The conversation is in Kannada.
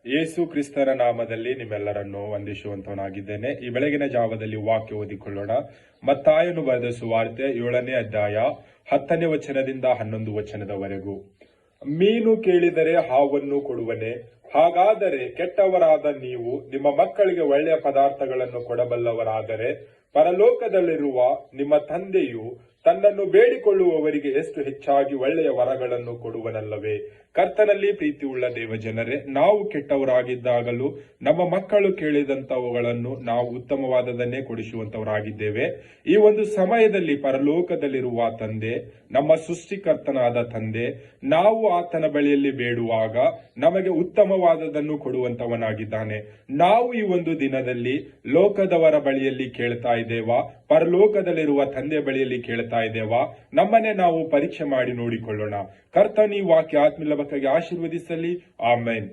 ಯೇಸು ಕ್ರಿಸ್ತರ ನಾಮದಲ್ಲಿ ನಿಮ್ಮೆಲ್ಲರನ್ನು ವಂದಿಸುವಂತವನಾಗಿದ್ದೇನೆ. ಈ ಬೆಳಗಿನ ಜಾವದಲ್ಲಿ ವಾಕ್ಯ ಓದಿಕೊಳ್ಳೋಣ. ಮತ್ತಾಯನು ಬರೆದ ಸುವಾರ್ತೆ 7ನೇ ಅಧ್ಯಾಯ 10ನೇ ವಚನದಿಂದ 11 ವಚನದವರೆಗೂ. ಮೀನು ಕೇಳಿದರೆ ಹಾವನ್ನು ಕೊಡುವನೆ? ಹಾಗಾದರೆ ಕೆಟ್ಟವರಾದ ನೀವು ನಿಮ್ಮ ಮಕ್ಕಳಿಗೆ ಒಳ್ಳೆಯ ಪದಾರ್ಥಗಳನ್ನು ಕೊಡಬಲ್ಲವರಾದರೆ ಪರಲೋಕದಲ್ಲಿರುವ ನಿಮ್ಮ ತಂದೆಯು ತನ್ನನ್ನು ಬೇಡಿಕೊಳ್ಳುವವರಿಗೆ ಎಷ್ಟು ಹೆಚ್ಚಾಗಿ ಒಳ್ಳೆಯ ವರಗಳನ್ನು ಕೊಡುವನಲ್ಲವೇ. ಕರ್ತನಲ್ಲಿ ಪ್ರೀತಿಯುಳ್ಳ ದೇವಜನರೇ, ನಾವು ಕೆಟ್ಟವರಾಗಿದ್ದಾಗಲೂ ನಮ್ಮ ಮಕ್ಕಳು ಕೇಳಿದಂತವುಗಳನ್ನು ನಾವು ಉತ್ತಮವಾದದನ್ನೇ ಕೊಡಿಸುವಂತವರಾಗಿದ್ದೇವೆ. ಈ ಒಂದು ಸಮಯದಲ್ಲಿ ಪರಲೋಕದಲ್ಲಿರುವ ತಂದೆ, ನಮ್ಮ ಸೃಷ್ಟಿಕರ್ತನಾದ ತಂದೆ, ನಾವು ಆತನ ಬಳಿಯಲ್ಲಿ ಬೇಡುವಾಗ ನಮಗೆ ಉತ್ತಮವಾದದನ್ನು ಕೊಡುವಂತವನಾಗಿದ್ದಾನೆ. ನಾವು ಈ ಒಂದು ದಿನದಲ್ಲಿ ಲೋಕದವರ ಬಳಿಯಲ್ಲಿ ಕೇಳ್ತಾ ಇದ್ದೇವಾ, ಪರಲೋಕದಲ್ಲಿರುವ ತಂದೆ ಬಳಿಯಲ್ಲಿ ಕೇಳ್ತಾ ಇದ್ದೇವಾ? ನಮ್ಮನ್ನೇ ನಾವು ಪರೀಕ್ಷೆ ಮಾಡಿ ನೋಡಿಕೊಳ್ಳೋಣ. ಕರ್ತನ ಈ ವಾಕ್ಯ ಆತ್ಮೀಯ ಬಕ್ಕಾಗಿ ಆಶೀರ್ವದಿಸಲಿ. ಆಮೆನ್.